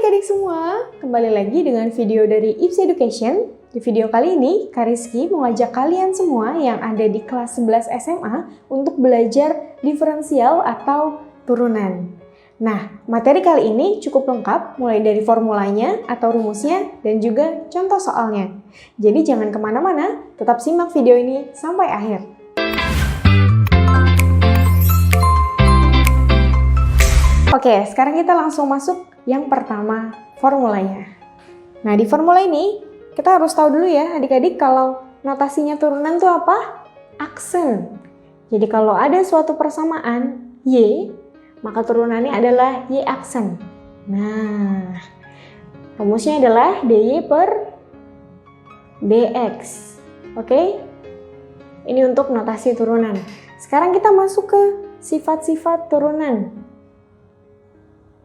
adik-adik semua, kembali lagi dengan video dari IPS Education. Di video kali ini, Kak Rizky mengajak kalian semua yang ada di kelas 11 SMA untuk belajar diferensial atau turunan. Nah, materi kali ini cukup lengkap, mulai dari formulanya atau rumusnya dan juga contoh soalnya. Jadi jangan kemana-mana, tetap simak video ini sampai akhir. Oke, sekarang kita langsung masuk yang pertama, formulanya. Nah, di formula ini kita harus tahu dulu ya adik-adik kalau notasinya turunan itu apa? Aksen. Jadi kalau ada suatu persamaan Y, maka turunannya adalah Y aksen. Nah, rumusnya adalah DY per DX. Oke? Ini untuk notasi turunan. Sekarang kita masuk ke sifat-sifat turunan.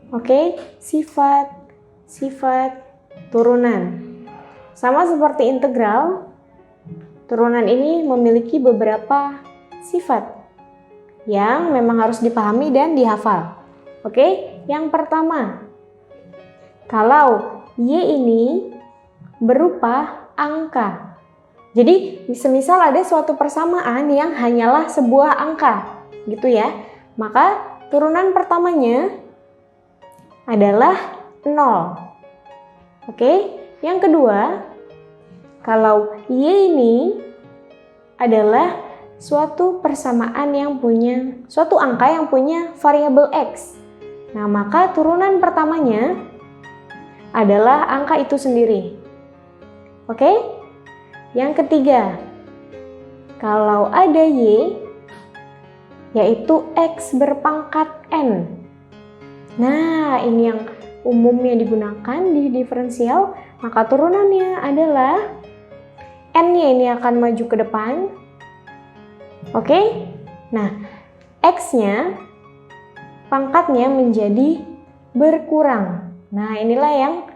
Oke, sifat turunan. Sama seperti integral, turunan ini memiliki beberapa sifat yang memang harus dipahami dan dihafal. Oke, yang pertama, kalau Y ini berupa angka. Jadi, semisal ada suatu persamaan yang hanyalah sebuah angka, gitu ya. Maka turunan pertamanya adalah 0. Oke, yang kedua, kalau Y ini adalah suatu persamaan yang punya, suatu angka yang punya variabel X. Nah, maka turunan pertamanya adalah angka itu sendiri. Oke? Yang ketiga, kalau ada Y, yaitu X berpangkat N. Nah, ini yang umumnya digunakan di diferensial, maka turunannya adalah N-nya ini akan maju ke depan. Oke? Nah, X-nya pangkatnya menjadi berkurang. Nah, inilah yang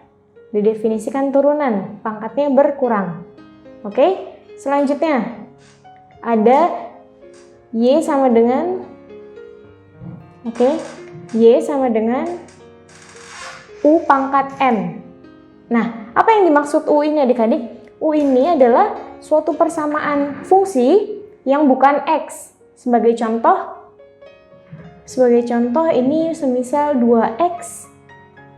didefinisikan turunan, pangkatnya berkurang. Oke? Selanjutnya, ada Y sama dengan Y sama dengan U pangkat N. Nah, apa yang dimaksud U ini adik-adik? U ini adalah suatu persamaan fungsi yang bukan X. Sebagai contoh ini semisal 2X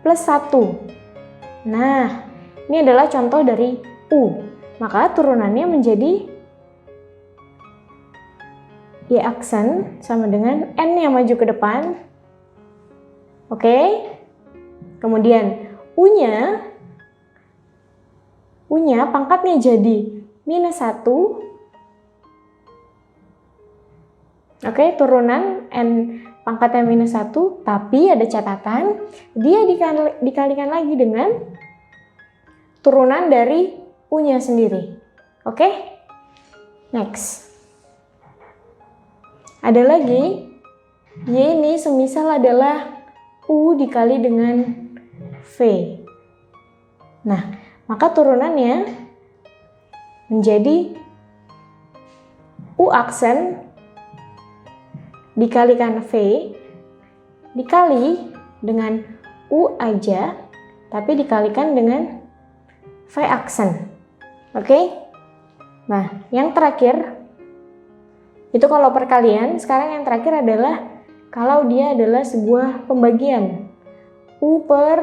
plus 1. Nah, ini adalah contoh dari U. Maka turunannya menjadi Y aksen sama dengan N yang maju ke depan. Oke, kemudian U-nya pangkatnya jadi -1. Oke, turunan N pangkatnya -1, tapi ada catatan, dia dikalikan lagi dengan turunan dari U-nya sendiri. Oke, next. Ada lagi, Y ini semisal adalah U dikali dengan V. Nah, maka turunannya menjadi U aksen dikalikan V dikali dengan U aja, tapi dikalikan dengan V aksen. Oke? Nah, yang terakhir, itu kalau perkalian. Sekarang yang terakhir adalah kalau dia adalah sebuah pembagian U per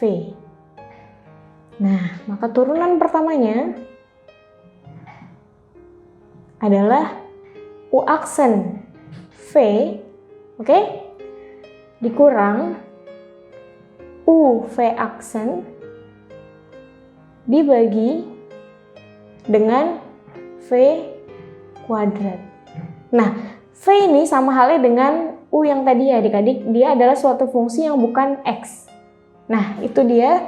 V. Nah, maka turunan pertamanya adalah U aksen V, oke? Dikurang U V aksen dibagi dengan V kuadrat. Nah, V ini sama halnya dengan U yang tadi ya adik-adik, dia adalah suatu fungsi yang bukan X. Nah, itu dia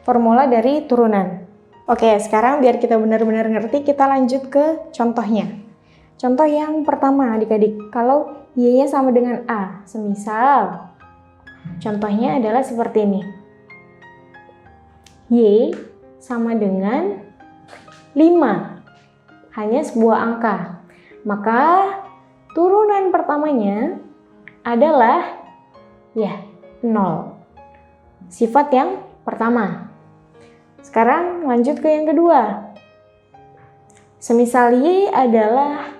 formula dari turunan. Oke, sekarang biar kita benar-benar ngerti, kita lanjut ke contohnya. Contoh yang pertama adik-adik, kalau Y-nya sama dengan A, semisal contohnya adalah seperti ini. Y sama dengan 5, hanya sebuah angka. Maka turunan pertamanya adalah 0. sifat yang pertama. Sekarang lanjut ke yang kedua. Semisal Y adalah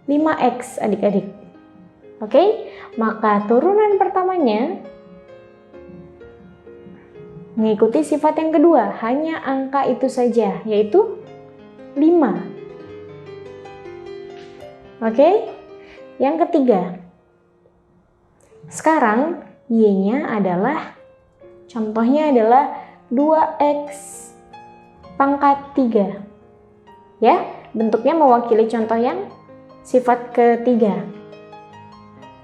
5X adik-adik. Oke, maka turunan pertamanya mengikuti sifat yang kedua, hanya angka itu saja, yaitu 5. Oke, yang ketiga. Sekarang Y-nya adalah, contohnya adalah 2X pangkat 3. Ya, bentuknya mewakili contoh yang sifat ketiga.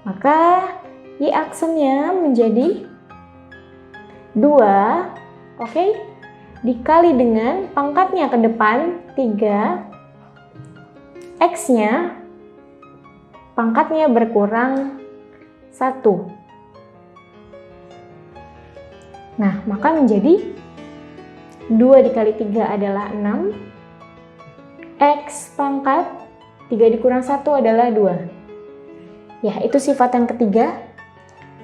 Maka Y aksennya menjadi 2, oke, dikali dengan pangkatnya ke depan 3, X-nya pangkatnya berkurang 1. Nah, maka menjadi 2 dikali 3 adalah 6, X pangkat 3 dikurang 1 adalah 2. Ya, itu sifat yang ketiga.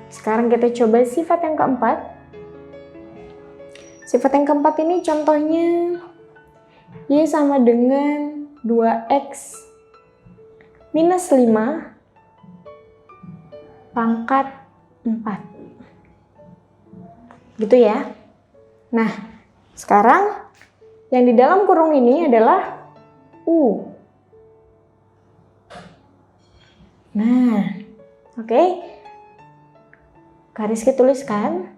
Sekarang kita coba sifat yang keempat. Sifat yang keempat ini contohnya Y sama dengan 2X minus 5 pangkat 4. Gitu ya. Nah, sekarang yang di dalam kurung ini adalah U. Nah, oke. Garis kita tuliskan.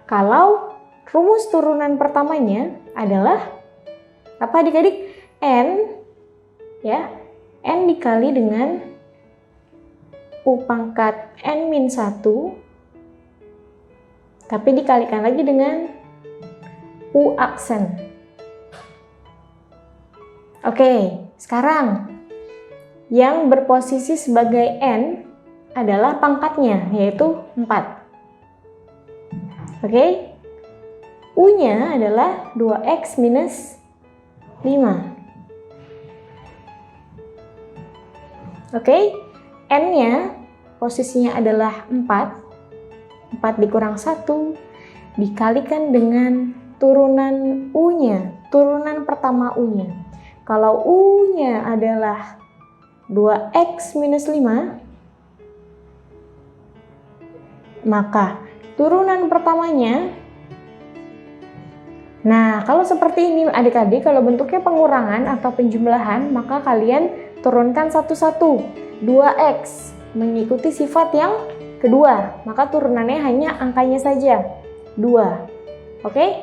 Kalau rumus turunan pertamanya adalah apa adik-adik? N, ya, N dikali dengan U pangkat N-1, tapi dikalikan lagi dengan U aksen. Oke, sekarang yang berposisi sebagai N adalah pangkatnya, yaitu 4. Oke, U-nya adalah 2X minus 5. Oke, N-nya posisinya adalah 4. 4 dikurang 1 dikalikan dengan turunan U-nya, turunan pertama U-nya. Kalau U-nya adalah 2X minus 5, maka turunan pertamanya, nah kalau seperti ini adik-adik, kalau bentuknya pengurangan atau penjumlahan, maka kalian turunkan satu-satu. 2X mengikuti sifat yang kedua, maka turunannya hanya angkanya saja, 2. Oke?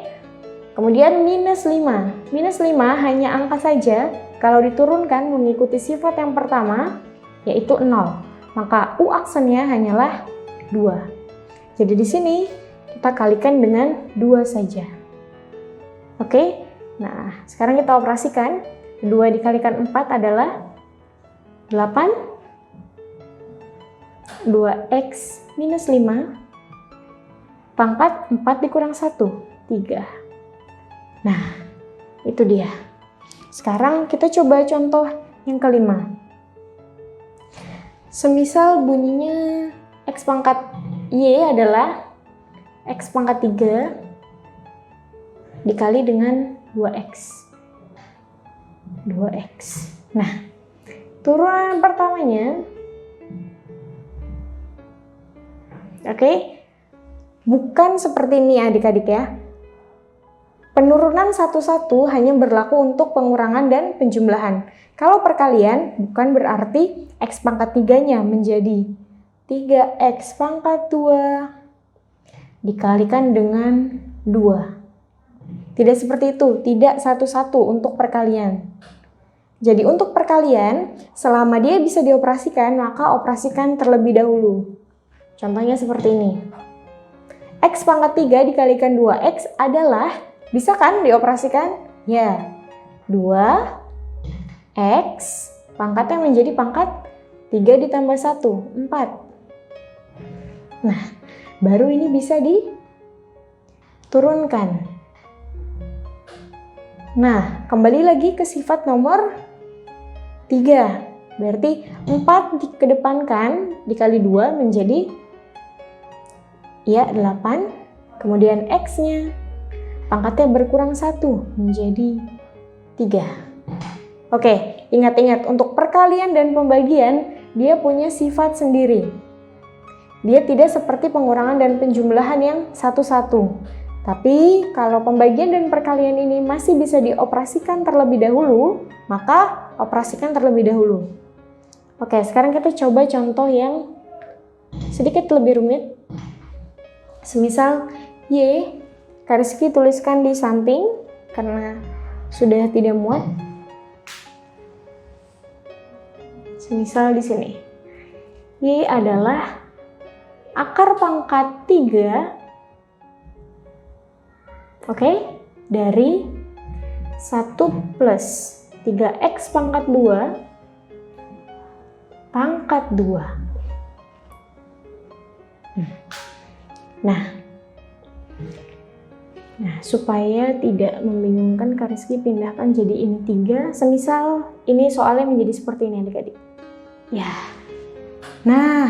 Kemudian minus 5. Minus 5 hanya angka saja, kalau diturunkan mengikuti sifat yang pertama, yaitu 0. Maka U aksennya hanyalah 2. Jadi di sini kita kalikan dengan 2 saja. Oke? Nah, sekarang kita operasikan. 2 dikalikan 4 adalah 8. 2X minus 5 pangkat 4 dikurang 1, 3. Nah, itu dia. Sekarang kita coba contoh yang kelima. Semisal bunyinya X pangkat Y adalah X pangkat 3 dikali dengan 2X. 2X. Nah, turunan pertamanya, oke, bukan seperti ini adik-adik ya. Penurunan satu-satu hanya berlaku untuk pengurangan dan penjumlahan. Kalau perkalian, bukan berarti X pangkat 3-nya menjadi 3X pangkat 2 dikalikan dengan 2. Tidak seperti itu, tidak satu-satu untuk perkalian. Jadi untuk perkalian, selama dia bisa dioperasikan, maka operasikan terlebih dahulu. Contohnya seperti ini. X pangkat 3 dikalikan 2X adalah, bisa kan dioperasikan? Ya, 2X pangkatnya menjadi pangkat 3 ditambah 1, 4. Nah, baru ini bisa diturunkan. Nah, kembali lagi ke sifat nomor 3. Berarti 4 dikedepankan dikali 2 menjadi Iya, 8. Kemudian X-nya, pangkatnya berkurang 1 menjadi 3. Oke, ingat-ingat untuk perkalian dan pembagian, dia punya sifat sendiri. Dia tidak seperti pengurangan dan penjumlahan yang satu-satu. Tapi kalau pembagian dan perkalian ini masih bisa dioperasikan terlebih dahulu, maka operasikan terlebih dahulu. Oke, sekarang kita coba contoh yang sedikit lebih rumit. Semisal Y, Kak Rizky tuliskan di samping karena sudah tidak muat. Semisal di sini. Y adalah akar pangkat 3, dari 1 plus 3x pangkat 2 pangkat 2. Nah, supaya tidak membingungkan, Kak Rizky pindahkan jadi ini 3. Semisal ini soalnya menjadi seperti ini adik-adik. Ya. Nah,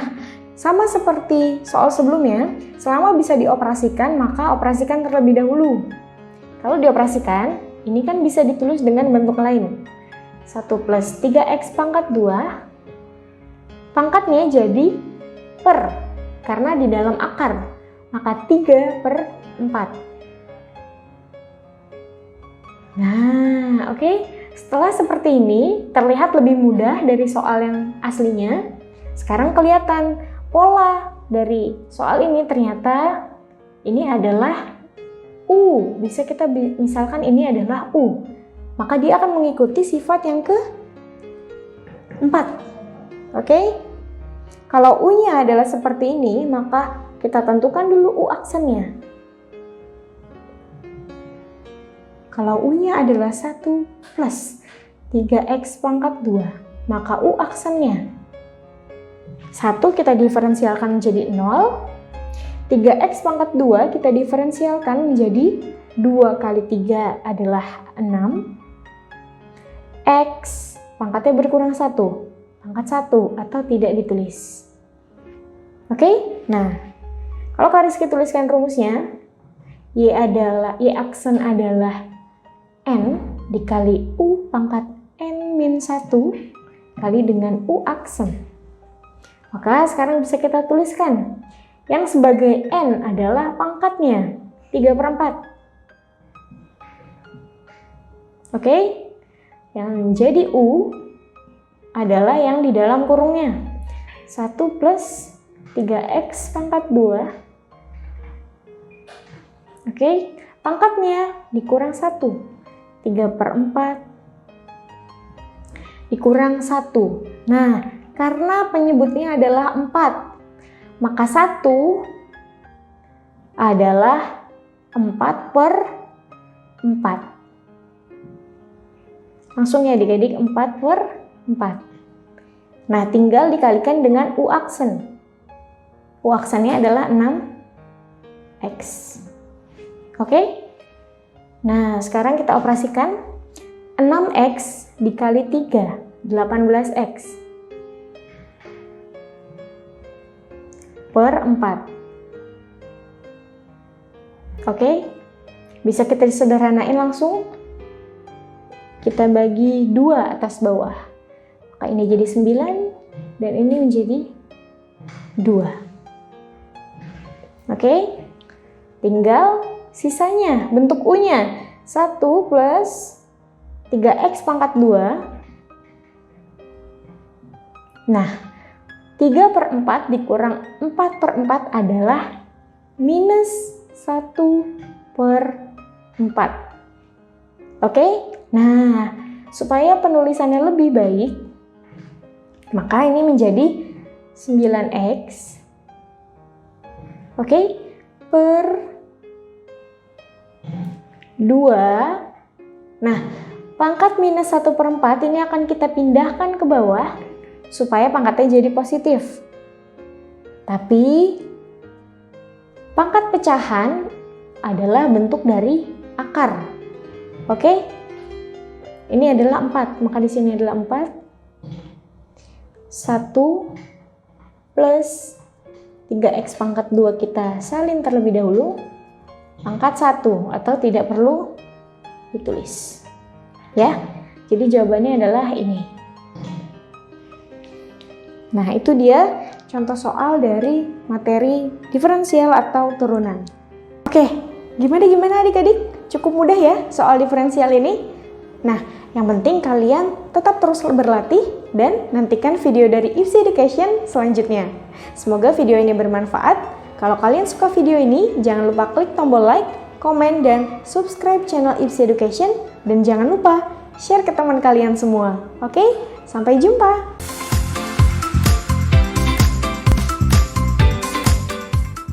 sama seperti soal sebelumnya, selama bisa dioperasikan, maka operasikan terlebih dahulu. Kalau dioperasikan, ini kan bisa ditulis dengan bentuk lain. 1 plus 3x pangkat 2, pangkatnya jadi per, karena di dalam akar, maka 3/4. Nah, oke. Setelah seperti ini, terlihat lebih mudah dari soal yang aslinya. Sekarang kelihatan pola dari soal ini, ternyata ini adalah U. Bisa kita misalkan ini adalah U. Maka dia akan mengikuti sifat yang ke-4. Oke? Kalau U-nya adalah seperti ini, maka kita tentukan dulu U aksennya. Kalau U-nya adalah 1 plus 3x pangkat 2, maka U aksennya 1 kita diferensialkan menjadi 0, 3x pangkat 2 kita diferensialkan menjadi 2 kali 3 adalah 6, x pangkatnya berkurang 1, pangkat 1 atau tidak ditulis. Oke? Nah, kalau Kak Rizky tuliskan rumusnya, Y aksen adalah N dikali U pangkat N-1 kali dengan U aksen. Maka sekarang bisa kita tuliskan. Yang sebagai N adalah pangkatnya, 3/4. Oke? Yang menjadi U adalah yang di dalam kurungnya. 1 plus 3x pangkat 2. Oke? Pangkatnya dikurang 1. 3/4 dikurang 1. Nah, karena penyebutnya adalah 4, maka 1 adalah 4/4. Langsung ya adik-adik, 4/4. Nah, tinggal dikalikan dengan U aksen. U aksennya adalah 6x. Oke? Nah, sekarang kita operasikan. 6x dikali 3, 18x. Per 4. Oke, bisa kita sederhanain langsung. Kita bagi 2 atas bawah. Maka ini jadi 9 dan ini menjadi 2. Oke, tinggal sisanya bentuk U-nya. 1 plus 3x pangkat 2. Nah, 3/4 dikurang 4/4 adalah minus 1/4. Oke? Nah, supaya penulisannya lebih baik, maka ini menjadi 9x. Oke? Per 2. Nah, pangkat minus 1/4 ini akan kita pindahkan ke bawah supaya pangkatnya jadi positif. Tapi pangkat pecahan adalah bentuk dari akar. Oke? Ini adalah 4, maka di sini adalah 4. 1 plus 3x pangkat 2 kita salin terlebih dahulu. Pangkat 1 atau tidak perlu ditulis. Ya, jadi jawabannya adalah ini. Nah, itu dia contoh soal dari materi diferensial atau turunan. Oke, gimana adik-adik? Cukup mudah ya soal diferensial ini? Nah, yang penting kalian tetap terus berlatih dan nantikan video dari IFSI Education selanjutnya. Semoga video ini bermanfaat. Kalau kalian suka video ini, jangan lupa klik tombol like, komen, dan subscribe channel IFSI Education. Dan jangan lupa share ke teman kalian semua. Oke, sampai jumpa!